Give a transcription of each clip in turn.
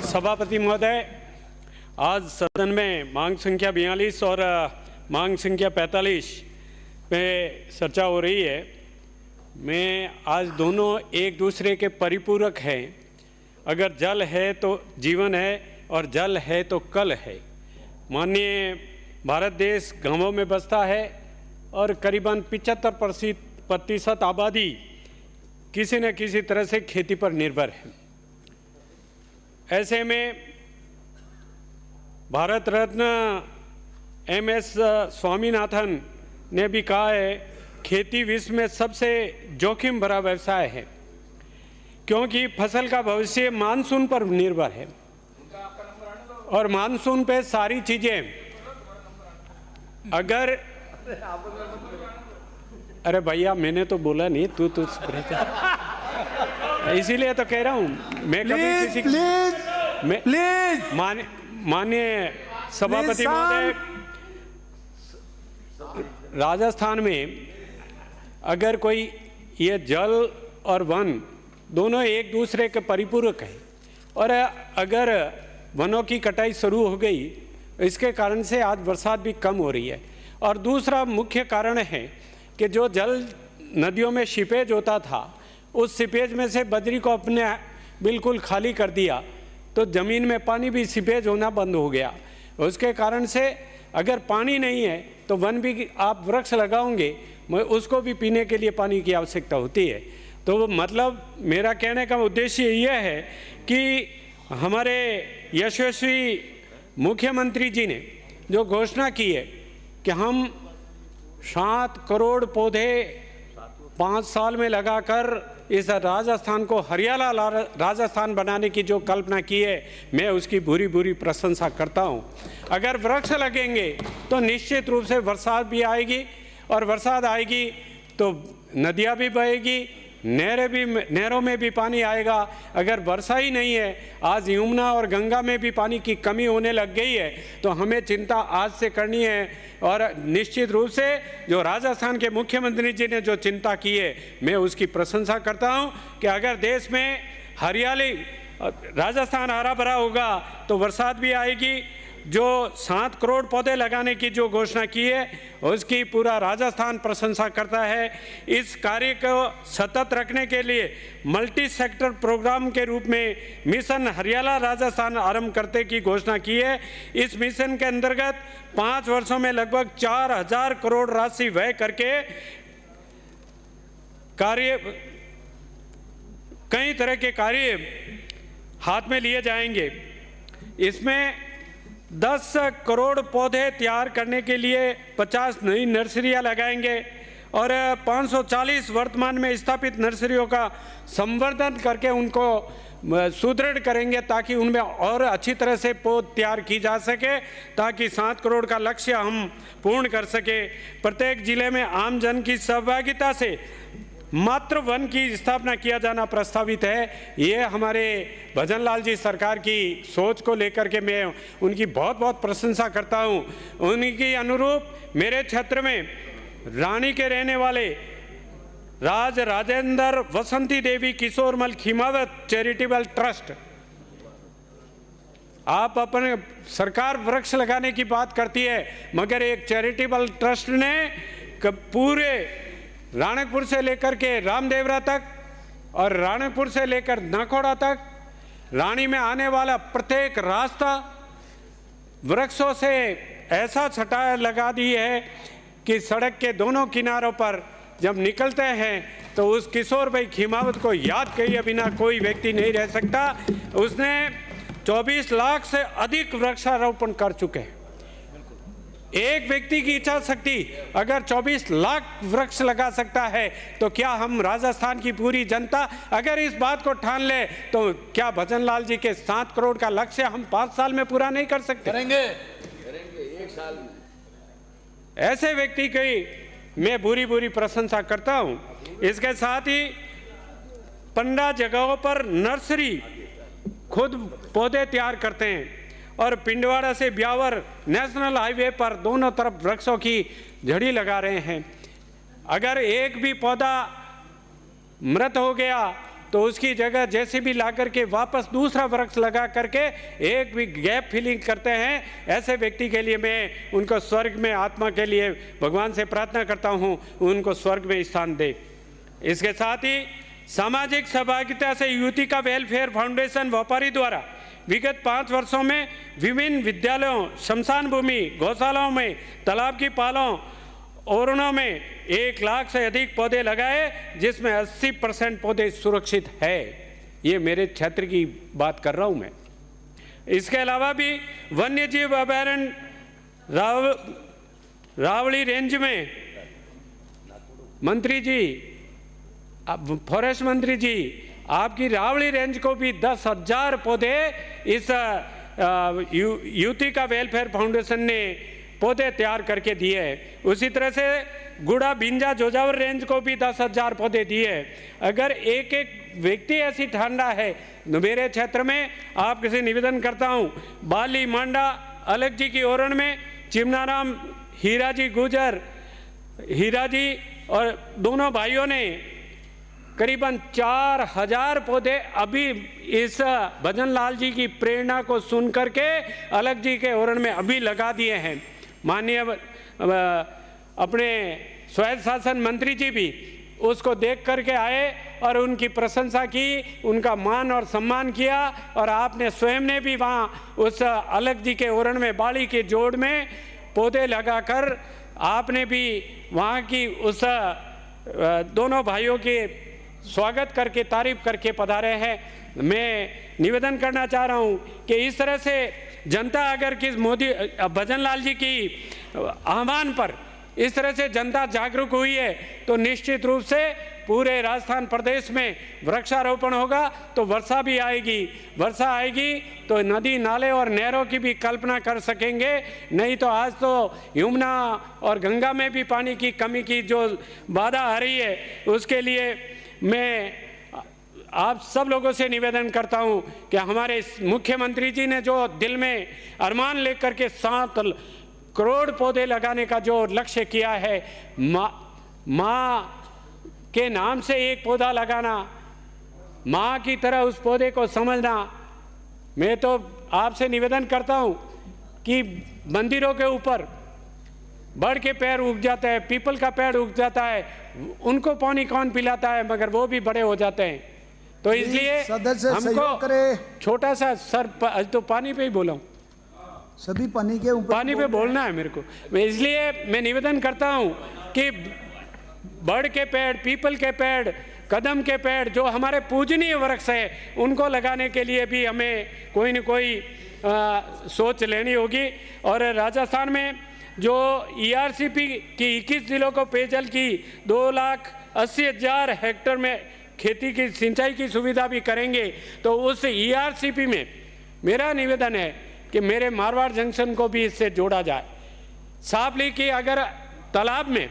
सभापति महोदय, आज सदन में मांग संख्या 42 और मांग संख्या 45 पे चर्चा हो रही है। मैं आज दोनों एक दूसरे के परिपूरक हैं। अगर जल है तो जीवन है और जल है तो कल है। माननीय भारत देश गांवों में बसता है और करीबन 75% आबादी किसी न किसी तरह से खेती पर निर्भर है। ऐसे में भारत रत्न MS स्वामीनाथन ने भी कहा है, खेती विश्व में सबसे जोखिम भरा व्यवसाय है क्योंकि फसल का भविष्य मानसून पर निर्भर है और मानसून पे सारी चीजें अगर अरे भैया मैंने तो बोला नहीं, तू इसीलिए तो कह रहा हूं मैं कभी किसी माननीय सभापति महोदय, राजस्थान में अगर कोई ये जल और वन दोनों एक दूसरे के परिपूरक है और अगर वनों की कटाई शुरू हो गई इसके कारण से आज बरसात भी कम हो रही है। और दूसरा मुख्य कारण है कि जो जल नदियों में सीपेज होता था उस सीपेज में से बजरी को अपने बिल्कुल खाली कर दिया तो ज़मीन में पानी भी सीपेज होना बंद हो गया। उसके कारण से अगर पानी नहीं है तो वन भी आप वृक्ष लगाओगे उसको भी पीने के लिए पानी की आवश्यकता होती है। तो मतलब मेरा कहने का उद्देश्य यह है कि हमारे यशस्वी मुख्यमंत्री जी ने जो घोषणा की है कि हम 7 करोड़ पौधे 5 साल में लगाकर इस राजस्थान को हरियाला राजस्थान बनाने की जो कल्पना की है, मैं उसकी भूरी भूरी प्रशंसा करता हूं। अगर वृक्ष लगेंगे तो निश्चित रूप से बरसात भी आएगी और बरसात आएगी तो नदियां भी बहेगी, नहरों में भी पानी आएगा। अगर वर्षा ही नहीं है, आज यमुना और गंगा में भी पानी की कमी होने लग गई है, तो हमें चिंता आज से करनी है। और निश्चित रूप से जो राजस्थान के मुख्यमंत्री जी ने जो चिंता की है, मैं उसकी प्रशंसा करता हूं कि अगर देश में हरियाली, राजस्थान हरा भरा होगा तो बरसात भी आएगी। जो 7 करोड़ पौधे लगाने की जो घोषणा की है उसकी पूरा राजस्थान प्रशंसा करता है। इस कार्य को सतत रखने के लिए मल्टी सेक्टर प्रोग्राम के रूप में मिशन हरियाला राजस्थान आरंभ करने की घोषणा की है। इस मिशन के अंतर्गत 5 वर्षों में लगभग 4000 करोड़ राशि व्यय करके कई तरह के कार्य हाथ में लिए जाएंगे। इसमें 10 करोड़ पौधे तैयार करने के लिए 50 नई नर्सरियां लगाएंगे और 540 वर्तमान में स्थापित नर्सरियों का संवर्धन करके उनको सुदृढ़ करेंगे ताकि उनमें और अच्छी तरह से पौध तैयार की जा सके, ताकि 7 करोड़ का लक्ष्य हम पूर्ण कर सके। प्रत्येक जिले में आम जन की सहभागिता से मात्र वन की स्थापना किया जाना प्रस्तावित है। ये हमारे भजन लाल जी सरकार की सोच को लेकर के मैं उनकी बहुत बहुत प्रशंसा करता हूँ। उनकी अनुरूप मेरे क्षेत्र में रानी के रहने वाले राजेंद्र वसंती देवी किशोरमल खिमावत चैरिटेबल ट्रस्ट, आप अपने सरकार वृक्ष लगाने की बात करती है मगर एक चैरिटेबल ट्रस्ट ने पूरे राणकपुर से लेकर के रामदेवरा तक और राणकपुर से लेकर नाकोड़ा तक रानी में आने वाला प्रत्येक रास्ता वृक्षों से ऐसा छटा लगा दी है कि सड़क के दोनों किनारों पर जब निकलते हैं तो उस किशोर भाई खिमावत को याद किए बिना कोई व्यक्ति नहीं रह सकता। उसने 24 लाख से अधिक वृक्षारोपण कर चुके हैं। एक व्यक्ति की इच्छा शक्ति अगर 24 लाख वृक्ष लगा सकता है तो क्या हम राजस्थान की पूरी जनता अगर इस बात को ठान ले तो क्या भजन लाल जी के 7 करोड़ का लक्ष्य हम 5 साल में पूरा नहीं कर सकते? करेंगे 1 साल में। ऐसे व्यक्ति की मैं बुरी बुरी प्रशंसा करता हूं। इसके साथ ही 15 जगहों पर नर्सरी खुद पौधे तैयार करते हैं और पिंडवाड़ा से ब्यावर नेशनल हाईवे पर दोनों तरफ वृक्षों की झड़ी लगा रहे हैं। अगर एक भी पौधा मृत हो गया तो उसकी जगह जैसे भी ला करके वापस दूसरा वृक्ष लगा करके एक भी गैप फिलिंग करते हैं, ऐसे व्यक्ति के लिए मैं उनको स्वर्ग में आत्मा के लिए भगवान से प्रार्थना करता हूँ, उनको स्वर्ग में स्थान दे। इसके साथ ही सामाजिक सहभागिता से युतिका वेलफेयर फाउंडेशन व्यापारी द्वारा विगत 5 वर्षों में विभिन्न विद्यालयों, शमशान भूमि, गौशालाओं में, तालाब की पालों, ओरणों में 1 लाख से अधिक पौधे लगाए, जिसमें 80% पौधे सुरक्षित है। ये मेरे क्षेत्र की बात कर रहा हूँ मैं। इसके अलावा भी वन्यजीव अभयारण्य रावली रेंज में मंत्री जी, फॉरेस्ट मंत्री जी, आपकी रावली रेंज को भी 10,000 पौधे इस युतिका वेलफेयर फाउंडेशन ने पौधे तैयार करके दिए हैं। उसी तरह से गुड़ा बिंजा जोजावर रेंज को भी 10,000 पौधे दिए। अगर एक एक व्यक्ति ऐसी ठांडा है मेरे क्षेत्र में, आपसे किसी निवेदन करता हूँ, बाली मांडा अलग जी की ओरण में चिमनाराम हीरा जी गुजर, हीरा जी और दोनों भाइयों ने करीबन 4,000 पौधे अभी इस भजन लाल जी की प्रेरणा को सुन करके अलग जी के ओरण में अभी लगा दिए हैं। माननीय अपने स्वायत्त शासन मंत्री जी भी उसको देख करके आए और उनकी प्रशंसा की, उनका मान और सम्मान किया, और आपने स्वयं ने भी वहाँ उस अलग जी के ओरण में बाड़ी के जोड़ में पौधे लगाकर आपने भी वहाँ की उस दोनों भाइयों के स्वागत करके तारीफ करके पधारे हैं। मैं निवेदन करना चाह रहा हूं कि इस तरह से जनता अगर किस मोदी भजन लाल जी की आह्वान पर इस तरह से जनता जागरूक हुई है तो निश्चित रूप से पूरे राजस्थान प्रदेश में वृक्षारोपण होगा, तो वर्षा भी आएगी। वर्षा आएगी तो नदी नाले और नहरों की भी कल्पना कर सकेंगे। नहीं तो आज तो यमुना और गंगा में भी पानी की कमी की जो बाधा आ रही है, उसके लिए मैं आप सब लोगों से निवेदन करता हूं कि हमारे मुख्यमंत्री जी ने जो दिल में अरमान लेकर के 7 करोड़ पौधे लगाने का जो लक्ष्य किया है, माँ के नाम से एक पौधा लगाना, माँ की तरह उस पौधे को समझना। मैं तो आपसे निवेदन करता हूं कि मंदिरों के ऊपर बड़ के पेड़ उग जाते हैं, पीपल का पेड़ उग जाता है, उनको पानी कौन पिलाता है, मगर वो भी बड़े हो जाते हैं। तो इसलिए हमको छोटा सा सर तो पानी पे ही बोला हूँ, सभी पानी के ऊपर पानी पे बोलना है मेरे को। मैं इसलिए मैं निवेदन करता हूँ कि बड़ के पेड़, पीपल के पेड़, कदम के पेड़ जो हमारे पूजनीय वृक्ष है, उनको लगाने के लिए भी हमें कोई न कोई सोच लेनी होगी। और राजस्थान में जो ERCP की 21 जिलों को पेयजल की 2,80,000 हेक्टेयर में खेती की सिंचाई की सुविधा भी करेंगे, तो उस ERCP में मेरा निवेदन है कि मेरे मारवाड़ जंक्शन को भी इससे जोड़ा जाए। सापली की अगर तालाब में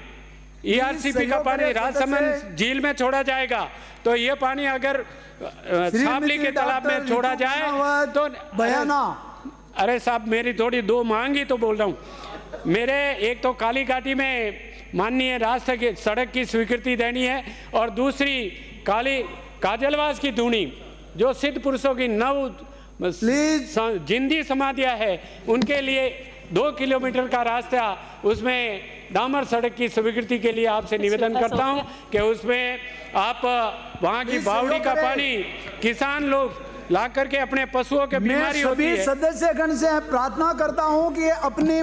ERCP का पानी राजसमंद झील में छोड़ा जाएगा, तो ये पानी अगर सापली के तालाब में छोड़ा जाए तो बयाना, अरे साहब मेरी थोड़ी 2 मांग ही तो बोल रहा हूँ। मेरे एक तो काली घाटी में माननीय रास्ते की सड़क की स्वीकृति देनी है, और दूसरी काजलवास की धूनी जो सिद्ध पुरुषों की 9 जिंदी समाधियाँ है, उनके लिए 2 किलोमीटर का रास्ता, उसमें डामर सड़क की स्वीकृति के लिए आपसे निवेदन करता हूं कि उसमें आप वहां की बावड़ी का पानी किसान लोग ला करके अपने पशुओं के बीमारी होती है। सदस्यगण से प्रार्थना करता हूं कि अपनी